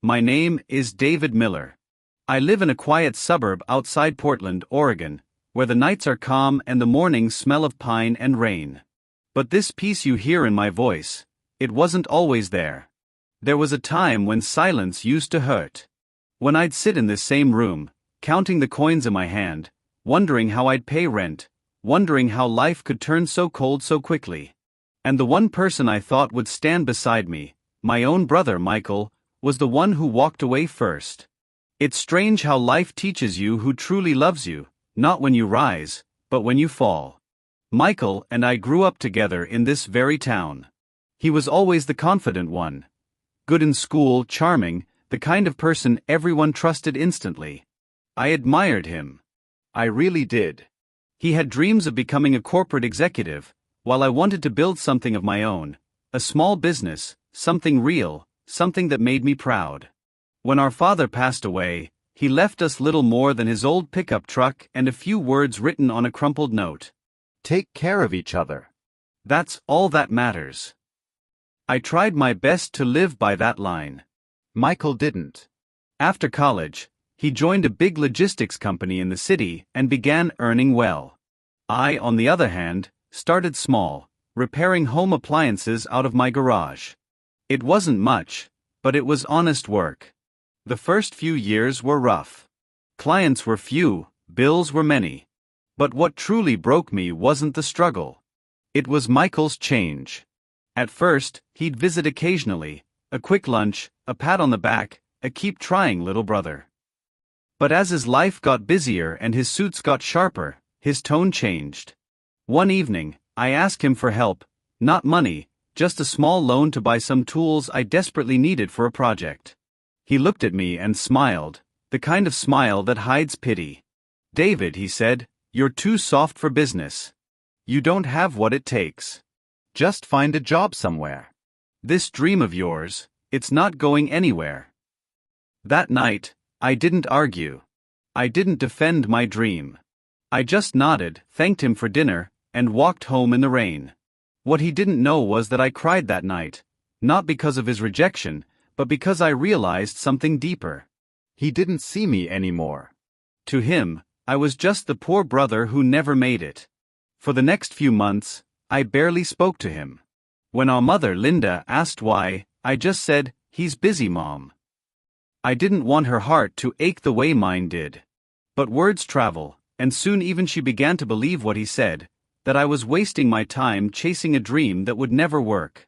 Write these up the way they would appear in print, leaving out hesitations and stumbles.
My name is David Miller. I live in a quiet suburb outside Portland, Oregon, where the nights are calm and the mornings smell of pine and rain. But this peace you hear in my voice, it wasn't always there. There was a time when silence used to hurt. When I'd sit in this same room, counting the coins in my hand, wondering how I'd pay rent, wondering how life could turn so cold so quickly. And the one person I thought would stand beside me, my own brother Michael, was the one who walked away first. It's strange how life teaches you who truly loves you, not when you rise, but when you fall. Michael and I grew up together in this very town. He was always the confident one. Good in school, charming, the kind of person everyone trusted instantly. I admired him. I really did. He had dreams of becoming a corporate executive, while I wanted to build something of my own, a small business, something real, something that made me proud. When our father passed away, he left us little more than his old pickup truck and a few words written on a crumpled note. Take care of each other. That's all that matters. I tried my best to live by that line. Michael didn't. After college, he joined a big logistics company in the city and began earning well. I, on the other hand, started small, repairing home appliances out of my garage. It wasn't much, but it was honest work. The first few years were rough. Clients were few, bills were many. But what truly broke me wasn't the struggle. It was Michael's change. At first, he'd visit occasionally, a quick lunch, a pat on the back, a keep trying little brother. But as his life got busier and his suits got sharper, his tone changed. One evening, I asked him for help, not money, just a small loan to buy some tools I desperately needed for a project. He looked at me and smiled, the kind of smile that hides pity. David, he said, you're too soft for business. You don't have what it takes. Just find a job somewhere. This dream of yours, it's not going anywhere. That night, I didn't argue. I didn't defend my dream. I just nodded, thanked him for dinner, and walked home in the rain. What he didn't know was that I cried that night, not because of his rejection, but because I realized something deeper. He didn't see me anymore. To him, I was just the poor brother who never made it. For the next few months, I barely spoke to him. When our mother, Linda, asked why, I just said, "He's busy, Mom." I didn't want her heart to ache the way mine did. But words travel, and soon even she began to believe what he said, that I was wasting my time chasing a dream that would never work.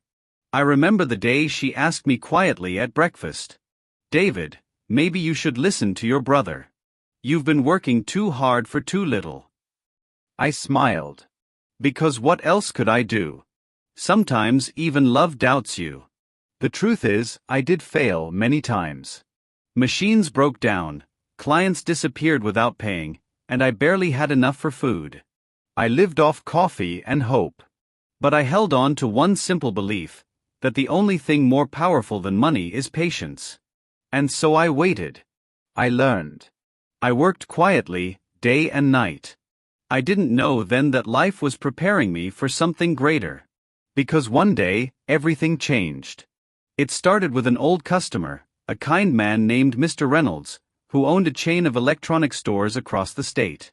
I remember the day she asked me quietly at breakfast, "David, maybe you should listen to your brother. You've been working too hard for too little." I smiled. Because what else could I do? Sometimes even love doubts you. The truth is, I did fail many times. Machines broke down, clients disappeared without paying, and I barely had enough for food. I lived off coffee and hope. But I held on to one simple belief, that the only thing more powerful than money is patience. And so I waited. I learned. I worked quietly, day and night. I didn't know then that life was preparing me for something greater. Because one day, everything changed. It started with an old customer, a kind man named Mr. Reynolds, who owned a chain of electronic stores across the state.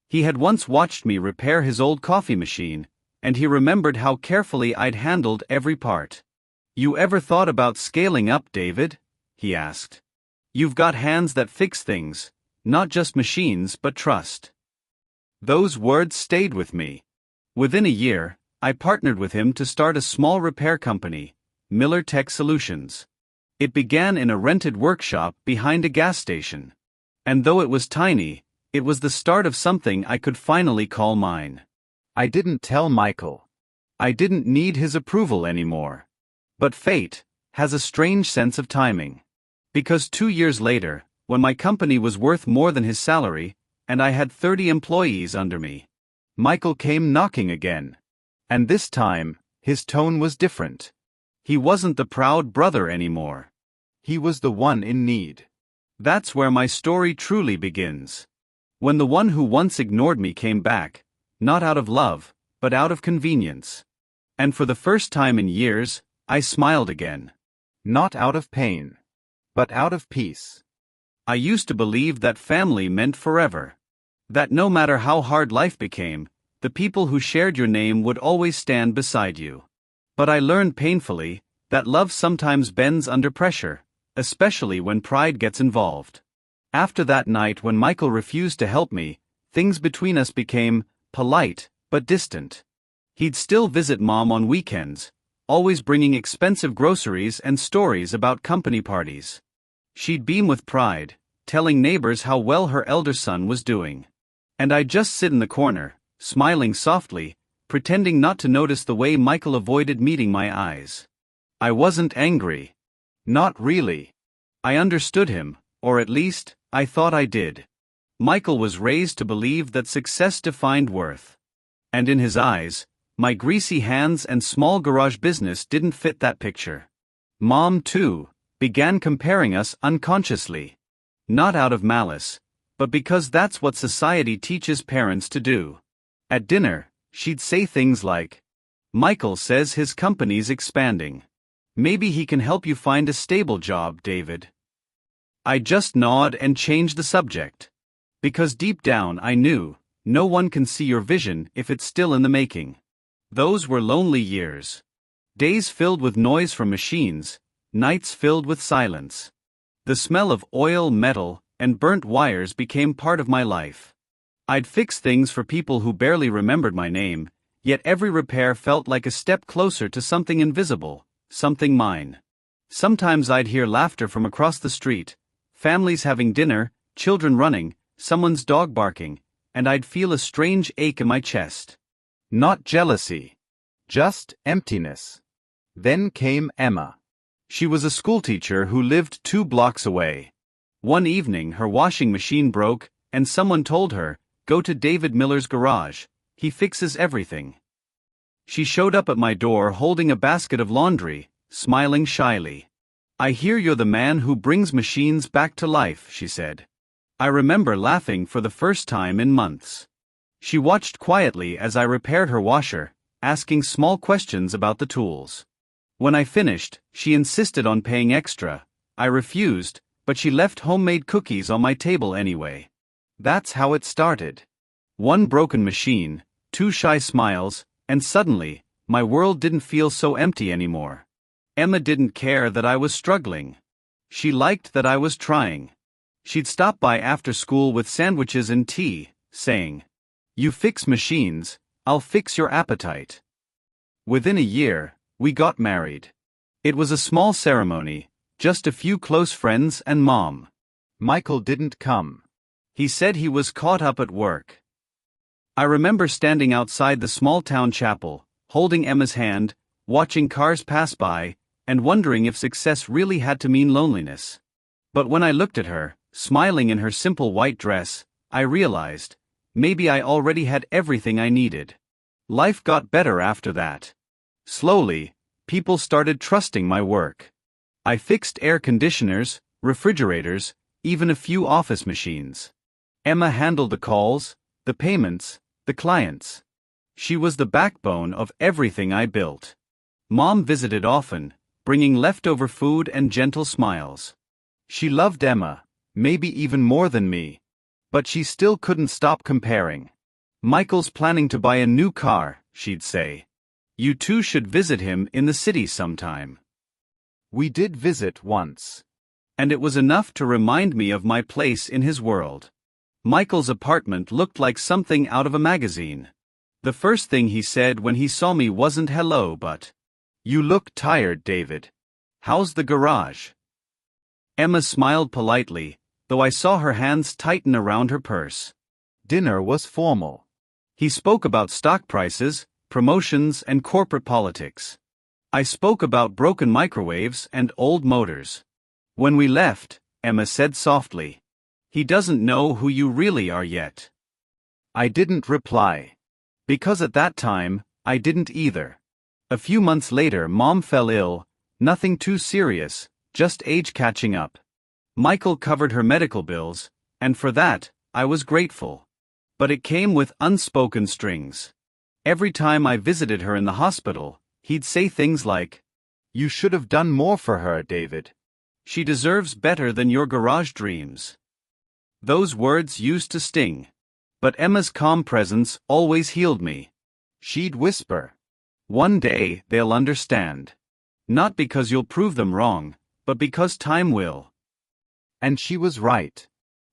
He had once watched me repair his old coffee machine, and he remembered how carefully I'd handled every part. "You ever thought about scaling up, David?" he asked. "You've got hands that fix things, not just machines but trust." Those words stayed with me. Within a year, I partnered with him to start a small repair company, Miller Tech Solutions. It began in a rented workshop behind a gas station. And though it was tiny, it was the start of something I could finally call mine. I didn't tell Michael. I didn't need his approval anymore. But fate has a strange sense of timing. Because 2 years later, when my company was worth more than his salary, and I had 30 employees under me, Michael came knocking again. And this time, his tone was different. He wasn't the proud brother anymore. He was the one in need. That's where my story truly begins. When the one who once ignored me came back, not out of love, but out of convenience. And for the first time in years, I smiled again. Not out of pain, but out of peace. I used to believe that family meant forever. That no matter how hard life became, the people who shared your name would always stand beside you. But I learned painfully that love sometimes bends under pressure, especially when pride gets involved. After that night when Michael refused to help me, things between us became polite but distant. He'd still visit Mom on weekends, always bringing expensive groceries and stories about company parties. She'd beam with pride, telling neighbors how well her elder son was doing. And I'd just sit in the corner, smiling softly, pretending not to notice the way Michael avoided meeting my eyes. I wasn't angry. Not really. I understood him, or at least, I thought I did. Michael was raised to believe that success defined worth. And in his eyes, my greasy hands and small garage business didn't fit that picture. Mom, too, began comparing us unconsciously. Not out of malice, but because that's what society teaches parents to do. At dinner, she'd say things like, "Michael says his company's expanding. Maybe he can help you find a stable job, David." I'd just nod and change the subject. Because deep down I knew, no one can see your vision if it's still in the making. Those were lonely years. Days filled with noise from machines, nights filled with silence. The smell of oil, metal, and burnt wires became part of my life. I'd fix things for people who barely remembered my name, yet every repair felt like a step closer to something invisible, something mine. Sometimes I'd hear laughter from across the street, families having dinner, children running, someone's dog barking, and I'd feel a strange ache in my chest. Not jealousy. Just emptiness. Then came Emma. She was a schoolteacher who lived 2 blocks away. One evening her washing machine broke, and someone told her, "Go to David Miller's garage, he fixes everything." She showed up at my door holding a basket of laundry, smiling shyly. "I hear you're the man who brings machines back to life," she said. I remember laughing for the first time in months. She watched quietly as I repaired her washer, asking small questions about the tools. When I finished, she insisted on paying extra. I refused, but she left homemade cookies on my table anyway. That's how it started. One broken machine, 2 shy smiles, and suddenly, my world didn't feel so empty anymore. Emma didn't care that I was struggling. She liked that I was trying. She'd stop by after school with sandwiches and tea, saying, "You fix machines, I'll fix your appetite." Within a year, we got married. It was a small ceremony, just a few close friends and Mom. Michael didn't come. He said he was caught up at work. I remember standing outside the small town chapel, holding Emma's hand, watching cars pass by, and wondering if success really had to mean loneliness. But when I looked at her, smiling in her simple white dress, I realized, maybe I already had everything I needed. Life got better after that. Slowly, people started trusting my work. I fixed air conditioners, refrigerators, even a few office machines. Emma handled the calls, the payments, the clients. She was the backbone of everything I built. Mom visited often, bringing leftover food and gentle smiles. She loved Emma, maybe even more than me. But she still couldn't stop comparing. "Michael's planning to buy a new car," she'd say. "You two should visit him in the city sometime." We did visit once. And it was enough to remind me of my place in his world. Michael's apartment looked like something out of a magazine. The first thing he said when he saw me wasn't hello but, "You look tired, David. How's the garage?" Emma smiled politely, though I saw her hands tighten around her purse. Dinner was formal. He spoke about stock prices, promotions, and corporate politics. I spoke about broken microwaves and old motors. When we left, Emma said softly, "He doesn't know who you really are yet." I didn't reply. Because at that time, I didn't either. A few months later, Mom fell ill, nothing too serious, just age catching up. Michael covered her medical bills, and for that, I was grateful. But it came with unspoken strings. Every time I visited her in the hospital, he'd say things like, "You should have done more for her, David. She deserves better than your garage dreams. Those words used to sting. But Emma's calm presence always healed me. She'd whisper, "One day they'll understand. Not because you'll prove them wrong, but because time will." And she was right.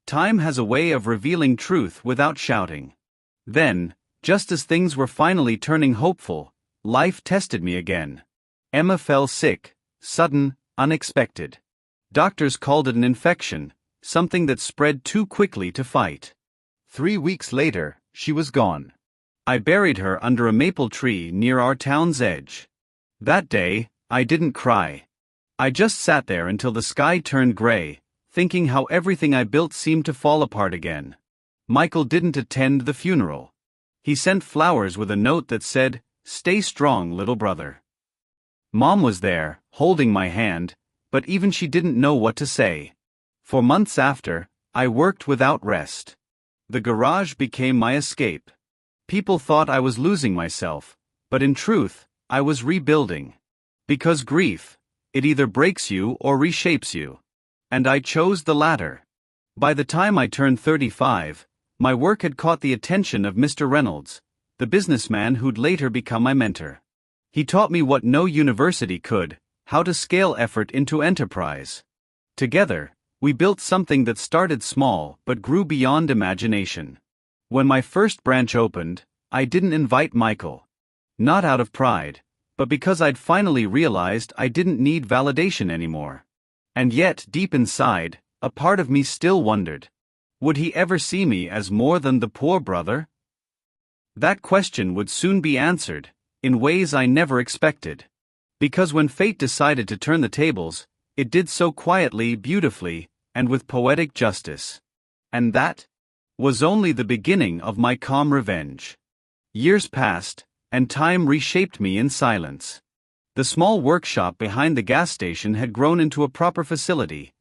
Time has a way of revealing truth without shouting. Then, just as things were finally turning hopeful, life tested me again. Emma fell sick, sudden, unexpected. Doctors called it an infection, something that spread too quickly to fight. 3 weeks later, she was gone. I buried her under a maple tree near our town's edge. That day, I didn't cry. I just sat there until the sky turned gray, thinking how everything I built seemed to fall apart again. Michael didn't attend the funeral. He sent flowers with a note that said, "Stay strong, little brother." Mom was there, holding my hand, but even she didn't know what to say. For months after, I worked without rest. The garage became my escape. People thought I was losing myself, but in truth, I was rebuilding. Because grief, it either breaks you or reshapes you. And I chose the latter. By the time I turned 35, my work had caught the attention of Mr. Reynolds, the businessman who'd later become my mentor. He taught me what no university could: how to scale effort into enterprise. Together, we built something that started small but grew beyond imagination. When my first branch opened, I didn't invite Michael. Not out of pride, but because I'd finally realized I didn't need validation anymore. And yet, deep inside, a part of me still wondered, would he ever see me as more than the poor brother? That question would soon be answered, in ways I never expected. Because when fate decided to turn the tables, it did so quietly, beautifully, and with poetic justice. And that was only the beginning of my calm revenge. Years passed, and time reshaped me in silence. The small workshop behind the gas station had grown into a proper facility.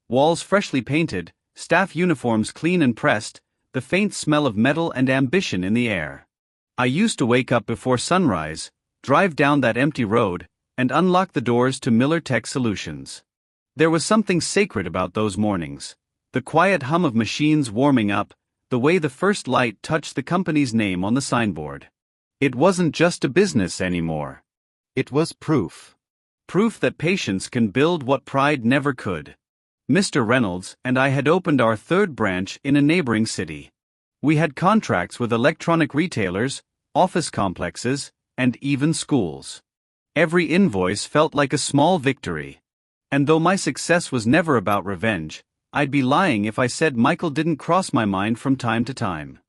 Walls freshly painted, staff uniforms clean and pressed, the faint smell of metal and ambition in the air. I used to wake up before sunrise, drive down that empty road, and unlock the doors to Miller Tech Solutions. There was something sacred about those mornings. The quiet hum of machines warming up, the way the first light touched the company's name on the signboard. It wasn't just a business anymore. It was proof. Proof that patience can build what pride never could. Mr. Reynolds and I had opened our third branch in a neighboring city. We had contracts with electronic retailers, office complexes, and even schools. Every invoice felt like a small victory. And though my success was never about revenge, I'd be lying if I said Michael didn't cross my mind from time to time.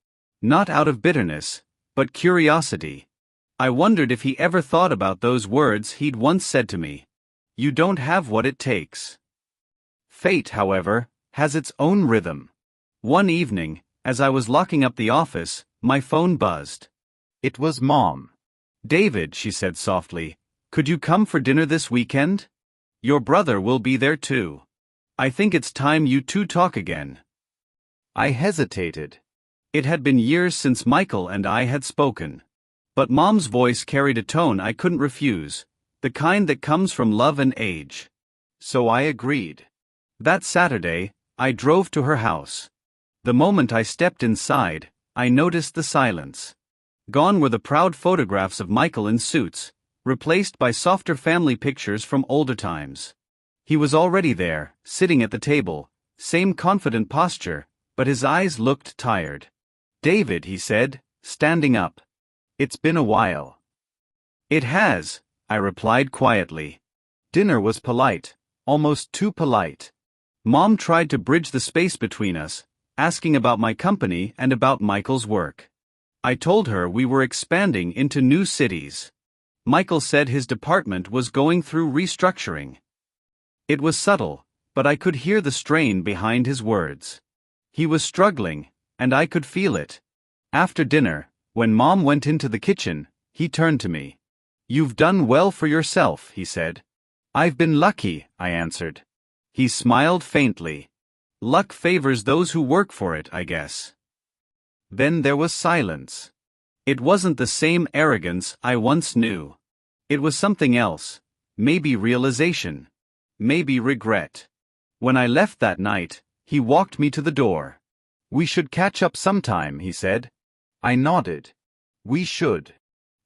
Not out of bitterness, but curiosity. I wondered if he ever thought about those words he'd once said to me. "You don't have what it takes." Fate, however, has its own rhythm. One evening, as I was locking up the office, my phone buzzed. It was Mom. "David," she said softly, "could you come for dinner this weekend? Your brother will be there too. I think it's time you two talk again." I hesitated. It had been years since Michael and I had spoken. But Mom's voice carried a tone I couldn't refuse, the kind that comes from love and age. So I agreed. That Saturday, I drove to her house. The moment I stepped inside, I noticed the silence. Gone were the proud photographs of Michael in suits, replaced by softer family pictures from older times. He was already there, sitting at the table, same confident posture, but his eyes looked tired. "David," he said, standing up. "It's been a while." "It has," I replied quietly. Dinner was polite, almost too polite. Mom tried to bridge the space between us, asking about my company and about Michael's work. I told her we were expanding into new cities. Michael said his department was going through restructuring. It was subtle, but I could hear the strain behind his words. He was struggling, and I could feel it. After dinner, when Mom went into the kitchen, he turned to me. "You've done well for yourself," he said. "I've been lucky," I answered. He smiled faintly. "Luck favors those who work for it, I guess." Then there was silence. It wasn't the same arrogance I once knew. It was something else. Maybe realization. Maybe regret. When I left that night, he walked me to the door. "We should catch up sometime," he said. I nodded. "We should."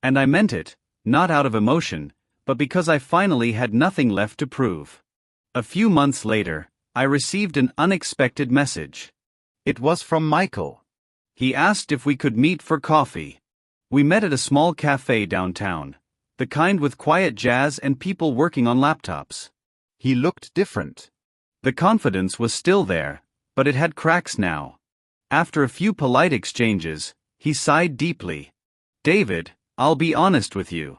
And I meant it, not out of emotion, but because I finally had nothing left to prove. A few months later, I received an unexpected message. It was from Michael. He asked if we could meet for coffee. We met at a small cafe downtown, the kind with quiet jazz and people working on laptops. He looked different. The confidence was still there, but it had cracks now. After a few polite exchanges, he sighed deeply. "David, I'll be honest with you.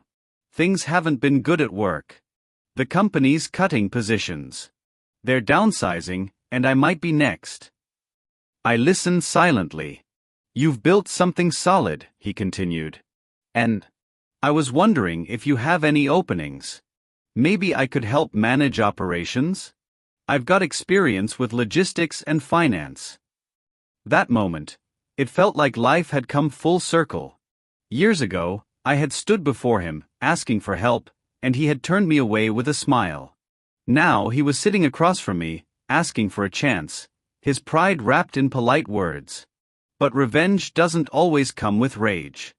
Things haven't been good at work. The company's cutting positions. They're downsizing, and I might be next." I listened silently. "You've built something solid," he continued. "And I was wondering if you have any openings. Maybe I could help manage operations? I've got experience with logistics and finance." That moment, it felt like life had come full circle. Years ago, I had stood before him, asking for help, and he had turned me away with a smile. Now he was sitting across from me, asking for a chance, his pride wrapped in polite words. But revenge doesn't always come with rage.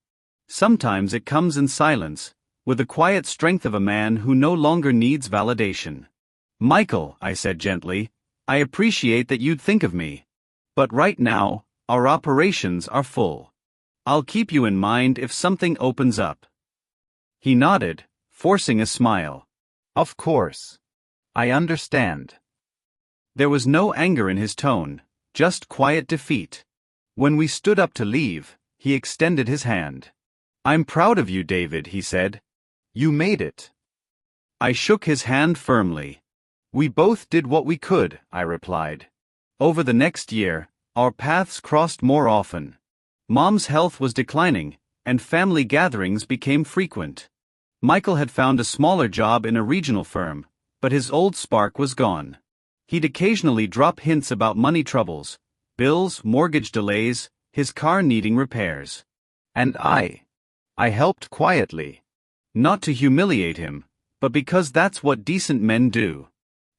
Sometimes it comes in silence, with the quiet strength of a man who no longer needs validation. "Michael," I said gently, "I appreciate that you'd think of me. But right now, our operations are full. I'll keep you in mind if something opens up." He nodded, forcing a smile. "Of course. I understand." There was no anger in his tone, just quiet defeat. When we stood up to leave, he extended his hand. "I'm proud of you, David," he said. "You made it." I shook his hand firmly. "We both did what we could," I replied. Over the next year, our paths crossed more often. Mom's health was declining, and family gatherings became frequent. Michael had found a smaller job in a regional firm, but his old spark was gone. He'd occasionally drop hints about money troubles, bills, mortgage delays, his car needing repairs. And I helped quietly. Not to humiliate him, but because that's what decent men do.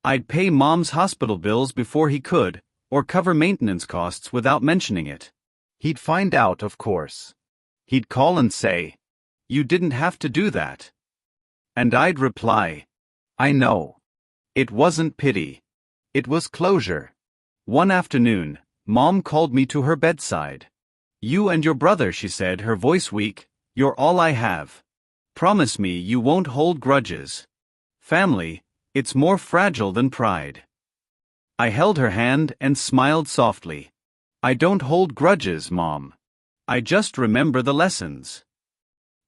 I'd pay Mom's hospital bills before he could, or cover maintenance costs without mentioning it. He'd find out, of course. He'd call and say, "You didn't have to do that." And I'd reply, "I know." It wasn't pity. It was closure. One afternoon, Mom called me to her bedside. "You and your brother," she said, her voice weak, "you're all I have. Promise me you won't hold grudges. Family, it's more fragile than pride." I held her hand and smiled softly. "I don't hold grudges, Mom. I just remember the lessons."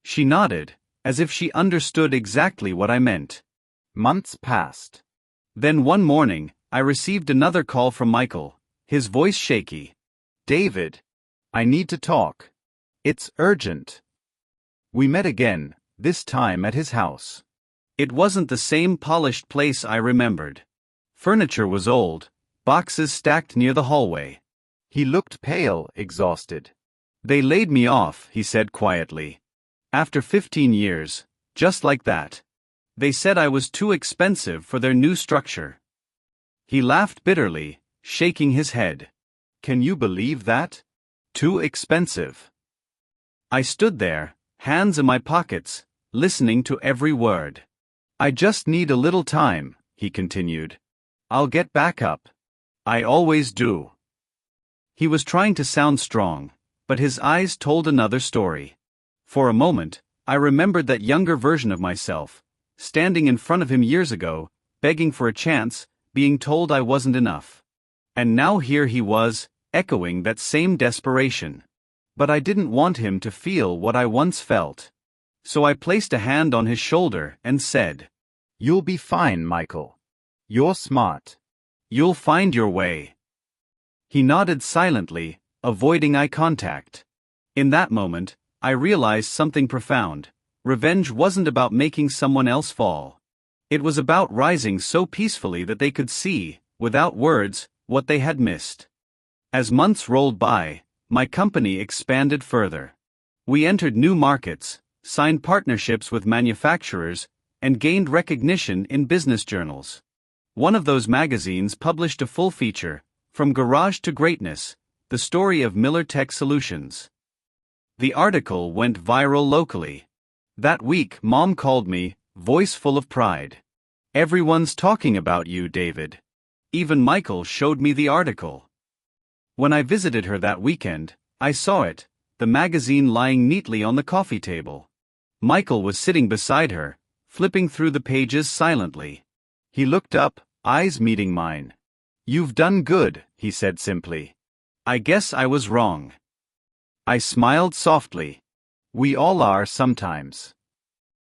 She nodded, as if she understood exactly what I meant. Months passed. Then one morning, I received another call from Michael, his voice shaky. "David, I need to talk. It's urgent." We met again, this time at his house. It wasn't the same polished place I remembered. Furniture was old, boxes stacked near the hallway. He looked pale, exhausted. "They laid me off," he said quietly. "After 15 years, just like that. They said I was too expensive for their new structure." He laughed bitterly, shaking his head. "Can you believe that? Too expensive." I stood there, hands in my pockets, listening to every word. "I just need a little time," he continued. "I'll get back up. I always do." He was trying to sound strong, but his eyes told another story. For a moment, I remembered that younger version of myself, standing in front of him years ago, begging for a chance, being told I wasn't enough. And now here he was, echoing that same desperation. But I didn't want him to feel what I once felt. So I placed a hand on his shoulder and said, "You'll be fine, Michael. You're smart. You'll find your way." He nodded silently, avoiding eye contact. In that moment, I realized something profound. Revenge wasn't about making someone else fall. It was about rising so peacefully that they could see, without words, what they had missed. As months rolled by, my company expanded further. We entered new markets, signed partnerships with manufacturers, and gained recognition in business journals. One of those magazines published a full feature, From Garage to Greatness, the story of Miller Tech Solutions. The article went viral locally. That week, Mom called me, voice full of pride. "Everyone's talking about you, David. Even Michael showed me the article." When I visited her that weekend, I saw it, the magazine lying neatly on the coffee table. Michael was sitting beside her, flipping through the pages silently. He looked up, eyes meeting mine. "You've done good," he said simply. "I guess I was wrong." I smiled softly. "We all are sometimes."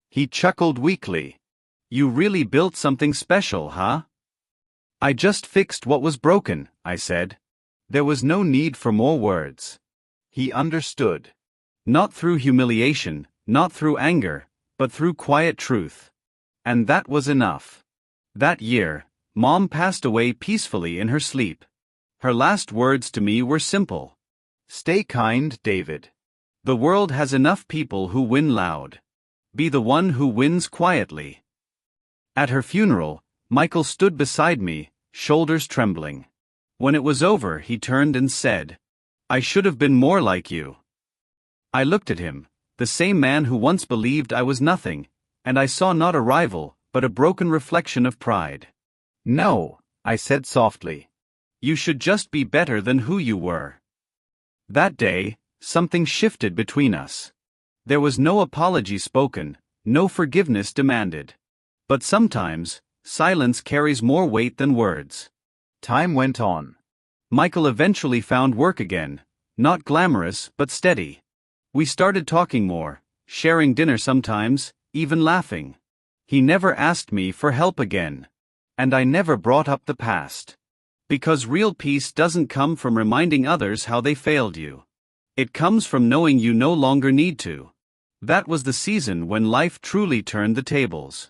He chuckled weakly. "You really built something special, huh?" "I just fixed what was broken," I said. There was no need for more words. He understood. Not through humiliation, not through anger, but through quiet truth. And that was enough. That year, Mom passed away peacefully in her sleep. Her last words to me were simple. "Stay kind, David. The world has enough people who win loud. Be the one who wins quietly." At her funeral, Michael stood beside me, shoulders trembling. When it was over, he turned and said, "I should have been more like you." I looked at him, the same man who once believed I was nothing, and I saw not a rival, but a broken reflection of pride. "No," I said softly. "You should just be better than who you were." That day, something shifted between us. There was no apology spoken, no forgiveness demanded. But sometimes, silence carries more weight than words. Time went on. Michael eventually found work again, not glamorous but steady. We started talking more, sharing dinner sometimes, even laughing. He never asked me for help again. And I never brought up the past. Because real peace doesn't come from reminding others how they failed you. It comes from knowing you no longer need to. That was the season when life truly turned the tables.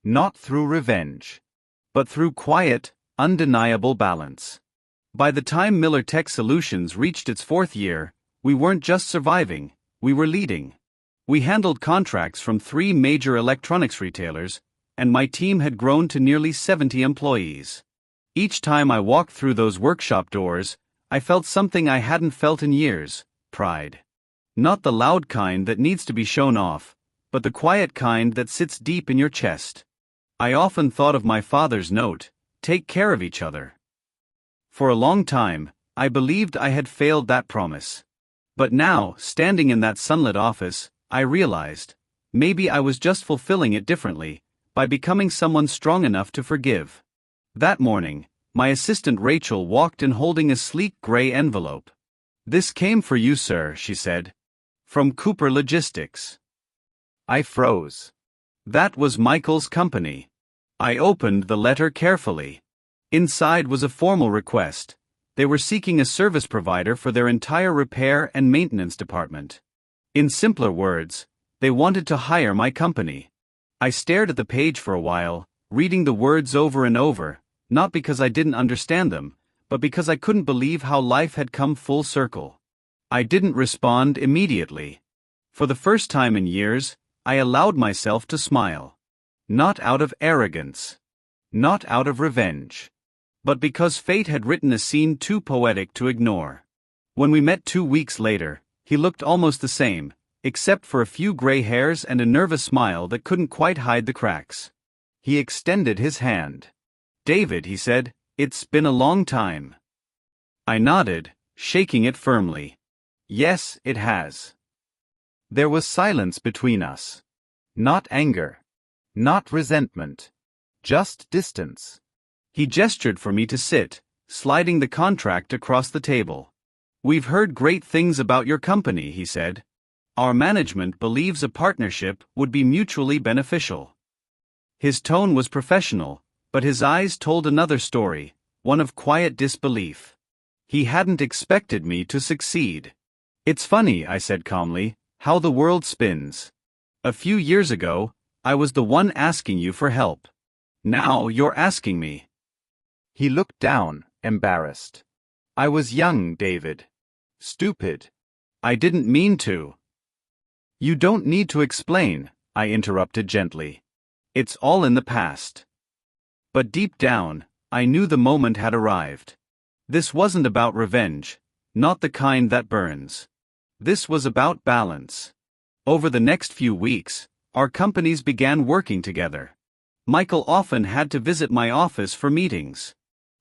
Not through revenge, but through quiet, undeniable balance. By the time Miller Tech Solutions reached its 4th year, we weren't just surviving, we were leading. We handled contracts from 3 major electronics retailers, and my team had grown to nearly 70 employees. Each time I walked through those workshop doors, I felt something I hadn't felt in years: pride. Not the loud kind that needs to be shown off, but the quiet kind that sits deep in your chest. I often thought of my father's note, "Take care of each other." For a long time, I believed I had failed that promise. But now, standing in that sunlit office, I realized, maybe I was just fulfilling it differently, by becoming someone strong enough to forgive. That morning, my assistant Rachel walked in holding a sleek gray envelope. "This came for you, sir," she said. "From Cooper Logistics." I froze. That was Michael's company. I opened the letter carefully. Inside was a formal request. They were seeking a service provider for their entire repair and maintenance department. In simpler words, they wanted to hire my company. I stared at the page for a while, reading the words over and over, not because I didn't understand them, but because I couldn't believe how life had come full circle. I didn't respond immediately. For the first time in years, I allowed myself to smile. Not out of arrogance. Not out of revenge. But because fate had written a scene too poetic to ignore. When we met 2 weeks later, he looked almost the same, except for a few gray hairs and a nervous smile that couldn't quite hide the cracks. He extended his hand. "David," he said, "it's been a long time." I nodded, shaking it firmly. "Yes, it has." There was silence between us. Not anger. Not resentment. Just distance. He gestured for me to sit, sliding the contract across the table. "We've heard great things about your company," he said. "Our management believes a partnership would be mutually beneficial." His tone was professional, but his eyes told another story, one of quiet disbelief. He hadn't expected me to succeed. "It's funny," I said calmly, "how the world spins. A few years ago, I was the one asking you for help. Now you're asking me." He looked down, embarrassed. "I was young, David. Stupid. I didn't mean to." "You don't need to explain," I interrupted gently. "It's all in the past." But deep down, I knew the moment had arrived. This wasn't about revenge, not the kind that burns. This was about balance. Over the next few weeks, our companies began working together. Michael often had to visit my office for meetings.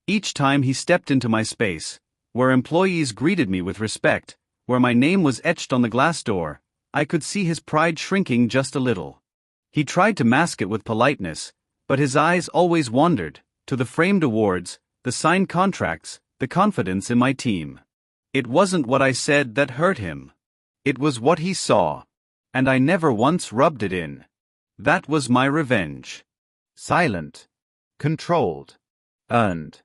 Each time he stepped into my space, where employees greeted me with respect, where my name was etched on the glass door, I could see his pride shrinking just a little. He tried to mask it with politeness, but his eyes always wandered to the framed awards, the signed contracts, the confidence in my team. It wasn't what I said that hurt him. It was what he saw. And I never once rubbed it in. That was my revenge. Silent. Controlled. Earned.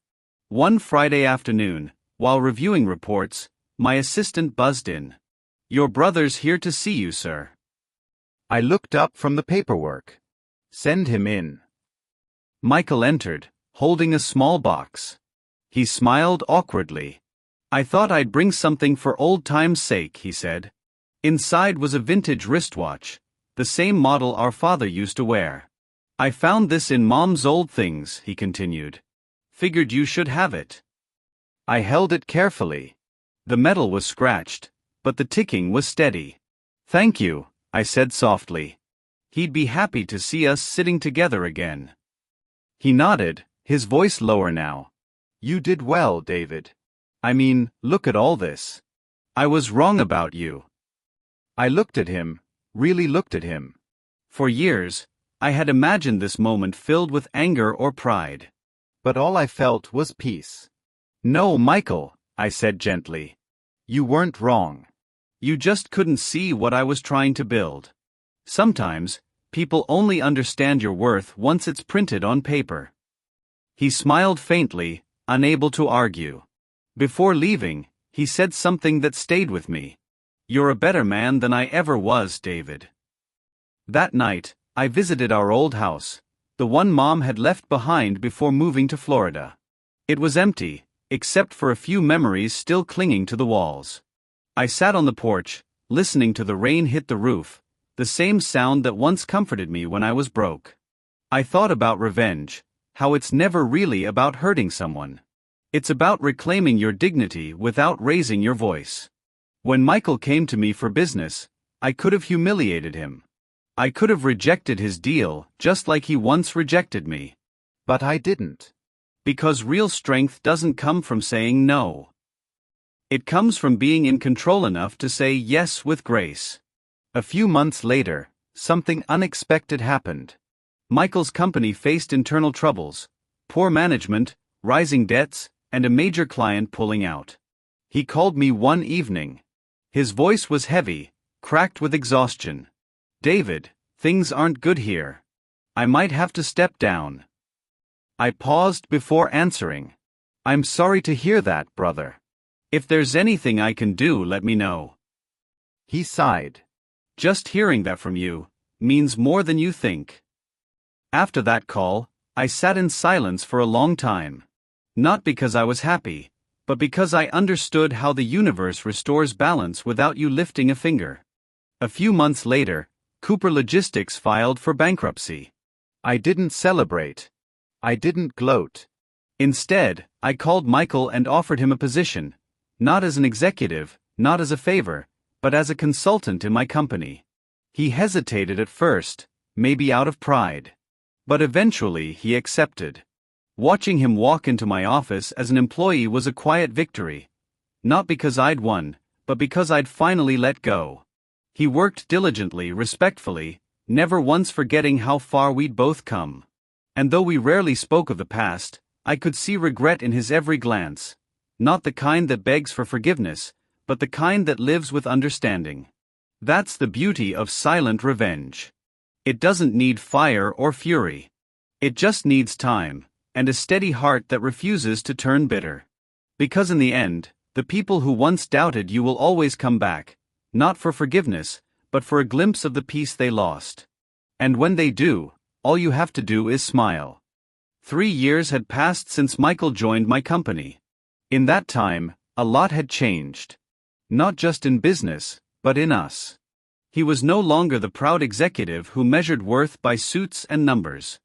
One Friday afternoon, while reviewing reports, my assistant buzzed in. "Your brother's here to see you, sir." I looked up from the paperwork. "Send him in." Michael entered, holding a small box. He smiled awkwardly. "I thought I'd bring something for old time's sake," he said. Inside was a vintage wristwatch, the same model our father used to wear. "I found this in Mom's old things," he continued. "Figured you should have it." I held it carefully. The metal was scratched, but the ticking was steady. "Thank you," I said softly. He'd be happy to see us sitting together again. He nodded, his voice lower now. "You did well, David. I mean, look at all this. I was wrong about you." I looked at him, really looked at him. For years, I had imagined this moment filled with anger or pride. But all I felt was peace. "No, Michael," I said gently. "You weren't wrong. You just couldn't see what I was trying to build. Sometimes, people only understand your worth once it's printed on paper." He smiled faintly, unable to argue. Before leaving, he said something that stayed with me. "You're a better man than I ever was, David." That night, I visited our old house, the one Mom had left behind before moving to Florida. It was empty, except for a few memories still clinging to the walls. I sat on the porch, listening to the rain hit the roof, the same sound that once comforted me when I was broke. I thought about revenge, how it's never really about hurting someone. It's about reclaiming your dignity without raising your voice. When Michael came to me for business, I could have humiliated him. I could have rejected his deal just like he once rejected me. But I didn't. Because real strength doesn't come from saying no. It comes from being in control enough to say yes with grace. A few months later, something unexpected happened. Michael's company faced internal troubles, poor management, rising debts, and a major client pulling out. He called me one evening. His voice was heavy, cracked with exhaustion. "David, things aren't good here. I might have to step down." I paused before answering. "I'm sorry to hear that, brother. If there's anything I can do, let me know." He sighed. "Just hearing that from you means more than you think." After that call, I sat in silence for a long time. Not because I was happy, but because I understood how the universe restores balance without you lifting a finger. A few months later, Cooper Logistics filed for bankruptcy. I didn't celebrate. I didn't gloat. Instead, I called Michael and offered him a position, not as an executive, not as a favor, but as a consultant in my company. He hesitated at first, maybe out of pride. But eventually he accepted. Watching him walk into my office as an employee was a quiet victory. Not because I'd won, but because I'd finally let go. He worked diligently, respectfully, never once forgetting how far we'd both come. And though we rarely spoke of the past, I could see regret in his every glance. Not the kind that begs for forgiveness, but the kind that lives with understanding. That's the beauty of silent revenge. It doesn't need fire or fury. It just needs time, and a steady heart that refuses to turn bitter. Because in the end, the people who once doubted you will always come back, not for forgiveness, but for a glimpse of the peace they lost. And when they do, all you have to do is smile. 3 years had passed since Michael joined my company. In that time, a lot had changed. Not just in business, but in us. He was no longer the proud executive who measured worth by suits and numbers.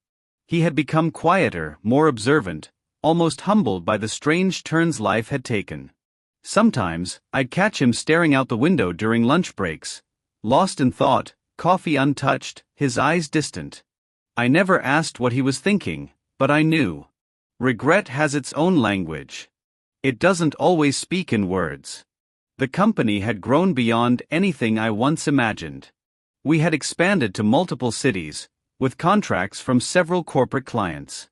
He had become quieter, more observant, almost humbled by the strange turns life had taken. Sometimes, I'd catch him staring out the window during lunch breaks, lost in thought, coffee untouched, his eyes distant. I never asked what he was thinking, but I knew. Regret has its own language. It doesn't always speak in words. The company had grown beyond anything I once imagined. We had expanded to multiple cities, with contracts from several corporate clients.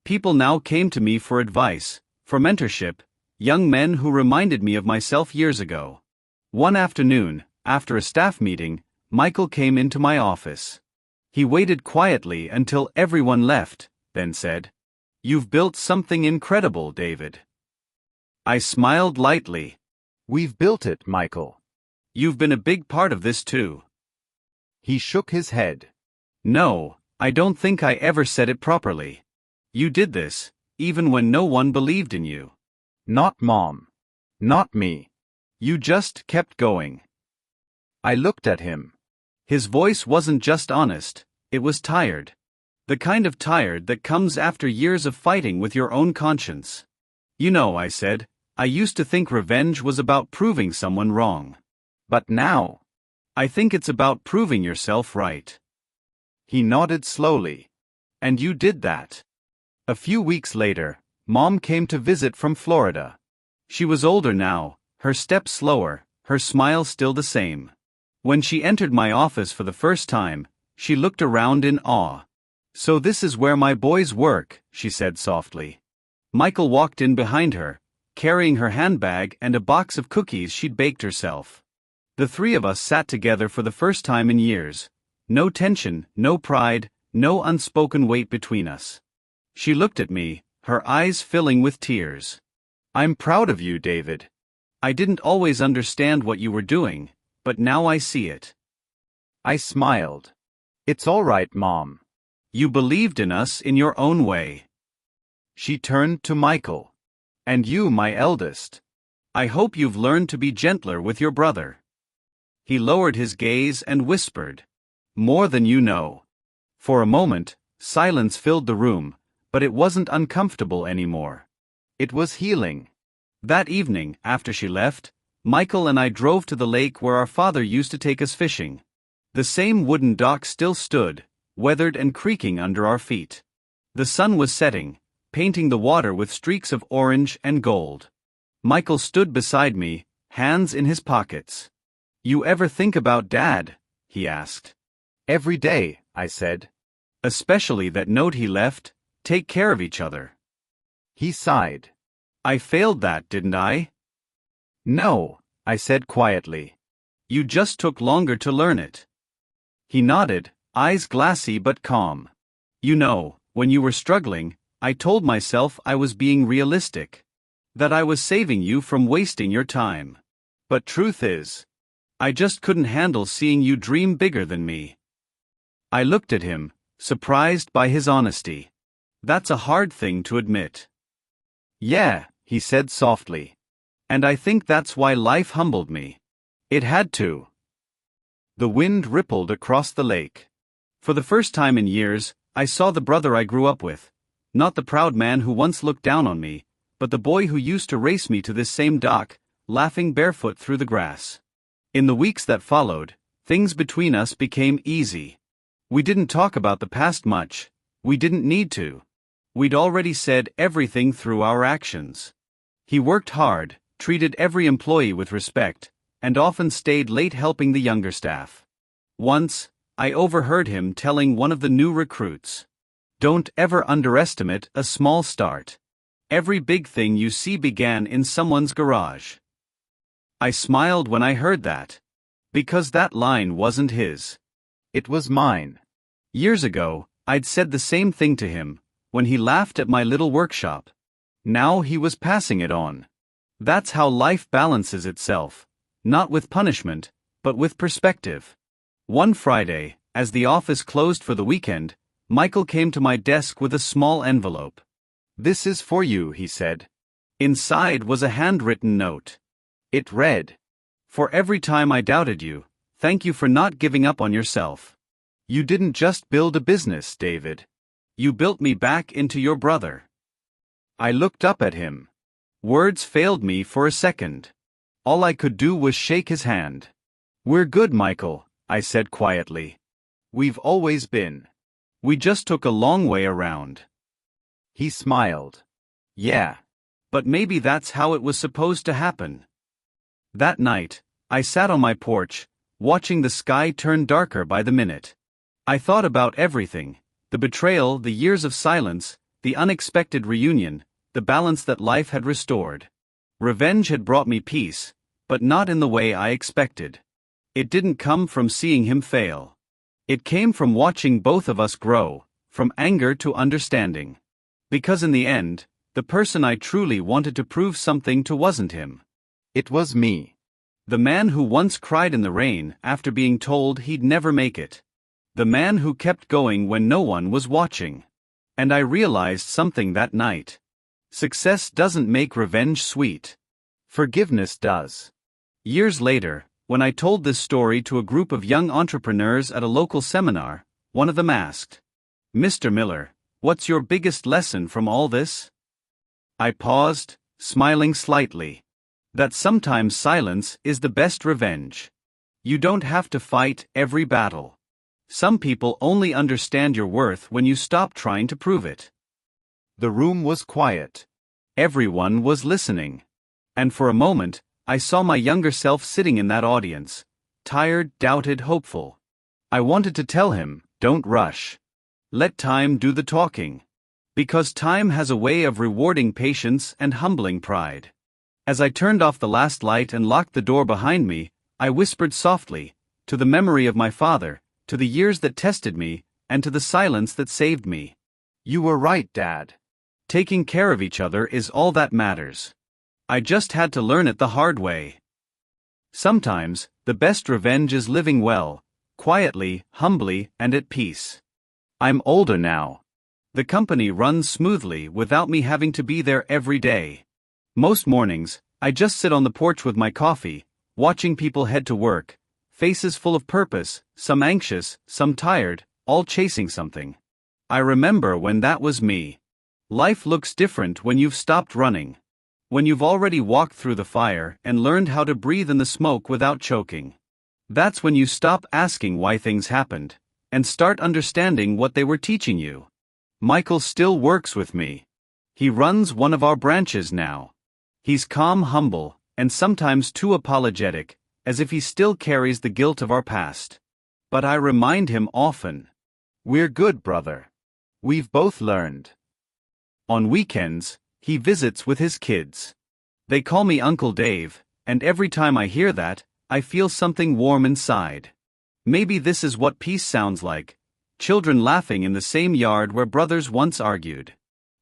People now came to me for advice, for mentorship, young men who reminded me of myself years ago. One afternoon, after a staff meeting, Michael came into my office. He waited quietly until everyone left, then said, "You've built something incredible, David." I smiled lightly. "We've built it, Michael." "You've been a big part of this too." He shook his head. "No, I don't think I ever said it properly. You did this, even when no one believed in you." "Not Mom. Not me." "You just kept going." I looked at him. His voice wasn't just honest, it was tired. The kind of tired that comes after years of fighting with your own conscience. "You know," I said, "I used to think revenge was about proving someone wrong. But now, I think it's about proving yourself right." He nodded slowly. "And you did that." A few weeks later, Mom came to visit from Florida. She was older now, her step slower, her smile still the same. When she entered my office for the first time, she looked around in awe. "So this is where my boys work," she said softly. Michael walked in behind her, carrying her handbag and a box of cookies she'd baked herself. The three of us sat together for the first time in years. No tension, no pride, no unspoken weight between us. She looked at me, her eyes filling with tears. "I'm proud of you, David. I didn't always understand what you were doing, but now I see it." I smiled. "It's all right, Mom." "You believed in us in your own way." She turned to Michael. "And you, my eldest. I hope you've learned to be gentler with your brother." He lowered his gaze and whispered, "More than you know." For a moment, silence filled the room, but it wasn't uncomfortable anymore. It was healing. That evening, after she left, Michael and I drove to the lake where our father used to take us fishing. The same wooden dock still stood, weathered and creaking under our feet. The sun was setting, painting the water with streaks of orange and gold. Michael stood beside me, hands in his pockets. "You ever think about Dad?" he asked. "Every day," I said. "Especially that note he left, 'Take care of each other.'" He sighed. "I failed that, didn't I?" "No," I said quietly. "You just took longer to learn it." He nodded, eyes glassy but calm. "You know, when you were struggling, I told myself I was being realistic. That I was saving you from wasting your time. But truth is, I just couldn't handle seeing you dream bigger than me." I looked at him, surprised by his honesty. "That's a hard thing to admit." "Yeah," he said softly. "And I think that's why life humbled me. It had to." The wind rippled across the lake. For the first time in years, I saw the brother I grew up with. Not the proud man who once looked down on me, but the boy who used to race me to this same dock, laughing barefoot through the grass. In the weeks that followed, things between us became easy. We didn't talk about the past much. We didn't need to. We'd already said everything through our actions. He worked hard, treated every employee with respect, and often stayed late helping the younger staff. Once, I overheard him telling one of the new recruits, "Don't ever underestimate a small start. Every big thing you see began in someone's garage." I smiled when I heard that. Because that line wasn't his. It was mine. Years ago, I'd said the same thing to him, when he laughed at my little workshop. Now he was passing it on. That's how life balances itself, not with punishment, but with perspective. One Friday, as the office closed for the weekend, Michael came to my desk with a small envelope. "This is for you," he said. Inside was a handwritten note. It read, "For every time I doubted you, thank you for not giving up on yourself. You didn't just build a business, David. You built me back into your brother. I looked up at him. Words failed me for a second. All I could do was shake his hand. We're good, Michael, I said quietly. We've always been. We just took a long way around. He smiled. Yeah. But maybe that's how it was supposed to happen. That night, I sat on my porch, watching the sky turn darker by the minute. I thought about everything: the betrayal, the years of silence, the unexpected reunion, the balance that life had restored. Revenge had brought me peace, but not in the way I expected. It didn't come from seeing him fail. It came from watching both of us grow, from anger to understanding. Because in the end, the person I truly wanted to prove something to wasn't him. It was me. The man who once cried in the rain after being told he'd never make it. The man who kept going when no one was watching. And I realized something that night. Success doesn't make revenge sweet. Forgiveness does. Years later, when I told this story to a group of young entrepreneurs at a local seminar, one of them asked, "Mr. Miller, what's your biggest lesson from all this?" I paused, smiling slightly. That sometimes silence is the best revenge. You don't have to fight every battle. Some people only understand your worth when you stop trying to prove it. The room was quiet. Everyone was listening. And for a moment, I saw my younger self sitting in that audience, tired, doubted, hopeful. I wanted to tell him, don't rush. Let time do the talking. Because time has a way of rewarding patience and humbling pride. As I turned off the last light and locked the door behind me, I whispered softly, to the memory of my father, to the years that tested me, and to the silence that saved me. You were right, Dad. Taking care of each other is all that matters. I just had to learn it the hard way. Sometimes, the best revenge is living well, quietly, humbly, and at peace. I'm older now. The company runs smoothly without me having to be there every day. Most mornings, I just sit on the porch with my coffee, watching people head to work, faces full of purpose, some anxious, some tired, all chasing something. I remember when that was me. Life looks different when you've stopped running. When you've already walked through the fire and learned how to breathe in the smoke without choking. That's when you stop asking why things happened, and start understanding what they were teaching you. Michael still works with me. He runs one of our branches now. He's calm, humble, and sometimes too apologetic, as if he still carries the guilt of our past. But I remind him often. We're good, brother. We've both learned. On weekends, he visits with his kids. They call me Uncle Dave, and every time I hear that, I feel something warm inside. Maybe this is what peace sounds like. Children laughing in the same yard where brothers once argued.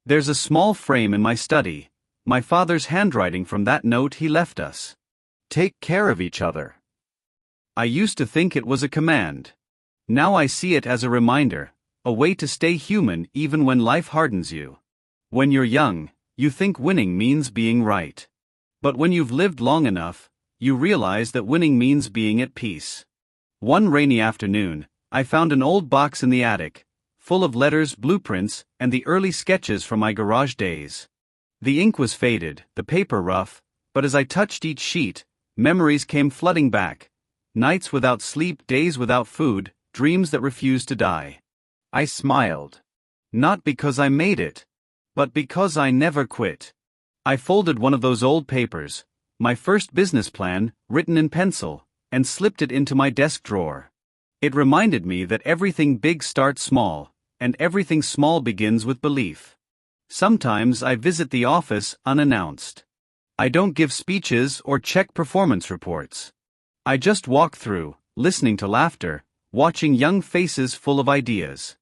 There's a small frame in my study, my father's handwriting from that note he left us. Take care of each other. I used to think it was a command. Now I see it as a reminder, a way to stay human even when life hardens you. When you're young, you think winning means being right. But when you've lived long enough, you realize that winning means being at peace. One rainy afternoon, I found an old box in the attic, full of letters, blueprints, and the early sketches from my garage days. The ink was faded, the paper rough, but as I touched each sheet, memories came flooding back. Nights without sleep, days without food, dreams that refused to die. I smiled. Not because I made it, but because I never quit. I folded one of those old papers, my first business plan, written in pencil, and slipped it into my desk drawer. It reminded me that everything big starts small, and everything small begins with belief. Sometimes I visit the office unannounced. I don't give speeches or check performance reports. I just walk through, listening to laughter, watching young faces full of ideas.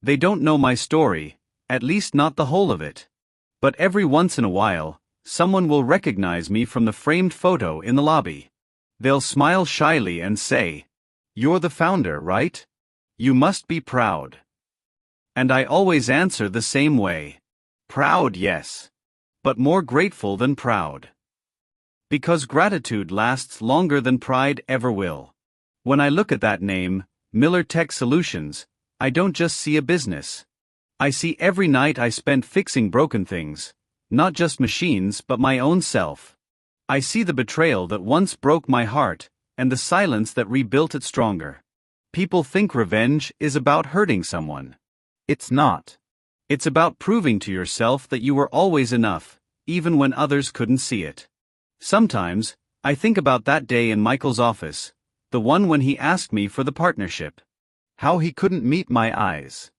They don't know my story, at least not the whole of it. But every once in a while, someone will recognize me from the framed photo in the lobby. They'll smile shyly and say, "You're the founder, right? You must be proud." And I always answer the same way. Proud, yes. But more grateful than proud. Because gratitude lasts longer than pride ever will. When I look at that name, Miller Tech Solutions, I don't just see a business. I see every night I spent fixing broken things, not just machines but my own self. I see the betrayal that once broke my heart, and the silence that rebuilt it stronger. People think revenge is about hurting someone. It's not. It's about proving to yourself that you were always enough, even when others couldn't see it. Sometimes, I think about that day in Michael's office, the one when he asked me for the partnership. How he couldn't meet my eyes.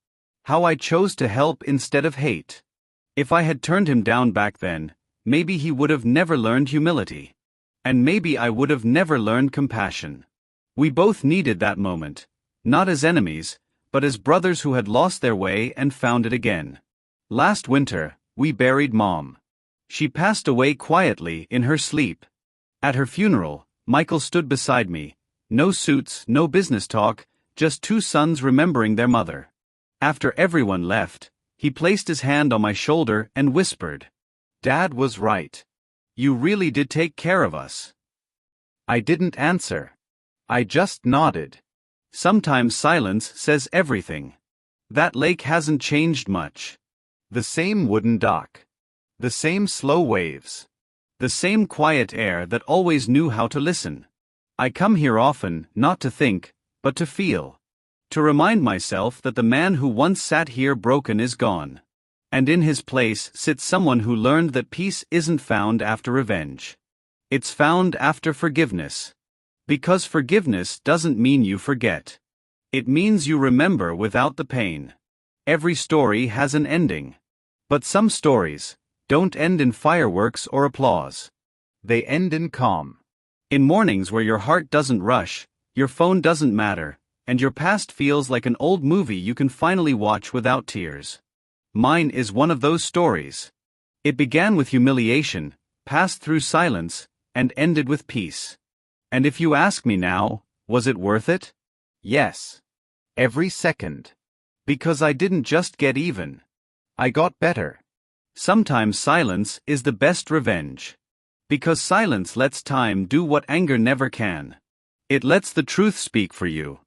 How I chose to help instead of hate. If I had turned him down back then, maybe he would have never learned humility. And maybe I would have never learned compassion. We both needed that moment, not as enemies, but as brothers who had lost their way and found it again. Last winter, we buried Mom. She passed away quietly in her sleep. At her funeral, Michael stood beside me. No suits, no business talk, just two sons remembering their mother. After everyone left, he placed his hand on my shoulder and whispered, "Dad was right. You really did take care of us." I didn't answer. I just nodded. Sometimes silence says everything. That lake hasn't changed much. The same wooden dock. The same slow waves. The same quiet air that always knew how to listen. I come here often, not to think, but to feel. To remind myself that the man who once sat here broken is gone. And in his place sits someone who learned that peace isn't found after revenge. It's found after forgiveness. Because forgiveness doesn't mean you forget. It means you remember without the pain. Every story has an ending. But some stories don't end in fireworks or applause. They end in calm. In mornings where your heart doesn't rush, your phone doesn't matter, and your past feels like an old movie you can finally watch without tears. Mine is one of those stories. It began with humiliation, passed through silence, and ended with peace. And if you ask me now, was it worth it? Yes. Every second. Because I didn't just get even. I got better. Sometimes silence is the best revenge. Because silence lets time do what anger never can. It lets the truth speak for you.